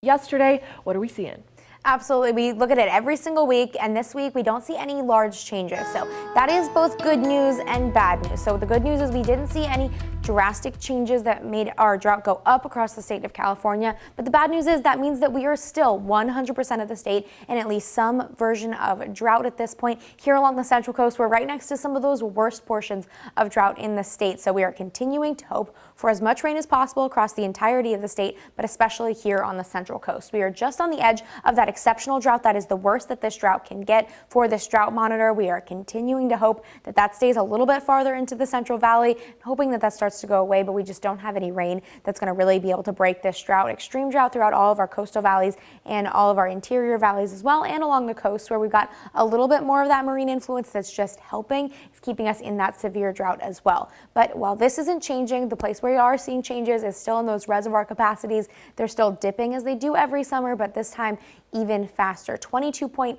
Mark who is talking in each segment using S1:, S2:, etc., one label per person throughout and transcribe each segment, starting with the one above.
S1: Yesterday, what are we seeing?
S2: Absolutely. We look at it every single week, and this week we don't see any large changes. So that is both good news and bad news. So the good news is we didn't see any drastic changes that made our drought go up across the state of California. But the bad news is that means that we are still 100% of the state in at least some version of drought at this point. Here along the Central Coast, we're right next to some of those worst portions of drought in the state. So we are continuing to hope for as much rain as possible across the entirety of the state, but especially here on the Central Coast. We are just on the edge of that exceptional drought. That is the worst that this drought can get. For this drought monitor, we are continuing to hope that that stays a little bit farther into the Central Valley, hoping that that starts to go away, but we just don't have any rain that's going to really be able to break this drought. Extreme drought throughout all of our coastal valleys and all of our interior valleys as well, and along the coast where we've got a little bit more of that marine influence that's just helping. It's keeping us in that severe drought as well. But while this isn't changing, the place where we are seeing changes is still in those reservoir capacities. They're still dipping as they do every summer, but this time even faster. 22%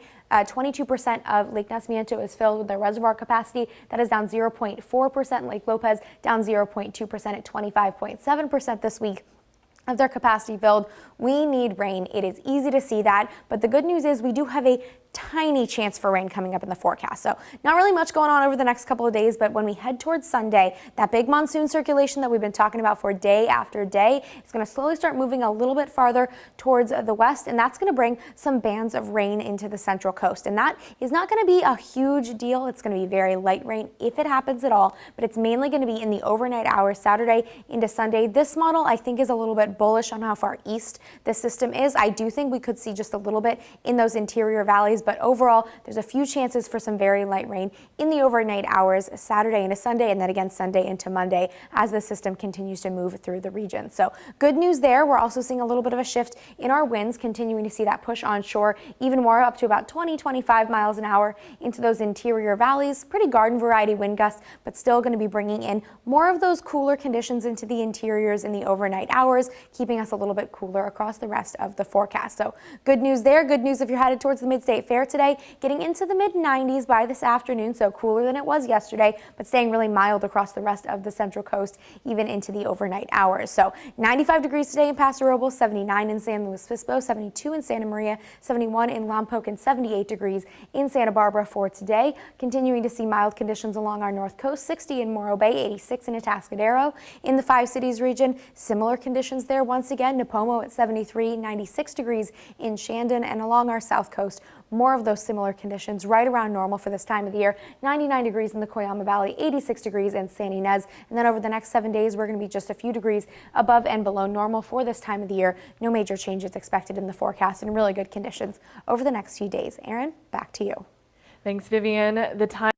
S2: of Lake Nacimiento is filled with their reservoir capacity. That is down 0.4%. Lake Lopez down 0.2% at 25.7% this week of their capacity filled. We need rain. It is easy to see that, but the good news is we do have a tiny chance for rain coming up in the forecast. So not really much going on over the next couple of days, but when we head towards Sunday, that big monsoon circulation that we've been talking about for day after day is going to slowly start moving a little bit farther towards the west, and that's going to bring some bands of rain into the Central Coast. And that is not going to be a huge deal. It's going to be very light rain if it happens at all, but it's mainly going to be in the overnight hours, Saturday into Sunday. This model, I think, is a little bit bullish on how far east this system is. I do think we could see just a little bit in those interior valleys, but overall, there's a few chances for some very light rain in the overnight hours, Saturday into Sunday, and then again Sunday into Monday as the system continues to move through the region. So good news there. We're also seeing a little bit of a shift in our winds, continuing to see that push onshore even more up to about 20-25 miles an hour into those interior valleys. Pretty garden variety wind gusts, but still going to be bringing in more of those cooler conditions into the interiors in the overnight hours, keeping us a little bit cooler across the rest of the forecast. So good news there. Good news if you're headed towards the Mid-State Fair today, getting into the mid-90s by this afternoon, so cooler than it was yesterday, but staying really mild across the rest of the Central Coast, even into the overnight hours. So 95 degrees today in Paso Robles, 79 in San Luis Obispo, 72 in Santa Maria, 71 in Lompoc, and 78 degrees in Santa Barbara for today. Continuing to see mild conditions along our north coast, 60 in Morro Bay, 86 in Atascadero. In the Five Cities region, similar conditions there once again. Nipomo at 73, 96 degrees in Shandon, and along our south coast, more of those similar conditions right around normal for this time of the year. 99 degrees in the Coyama Valley, 86 degrees in San Ynez. And then over the next 7 days, we're going to be just a few degrees above and below normal for this time of the year. No major changes expected in the forecast and really good conditions over the next few days. Aaron, back to you.
S1: Thanks, Vivian. The time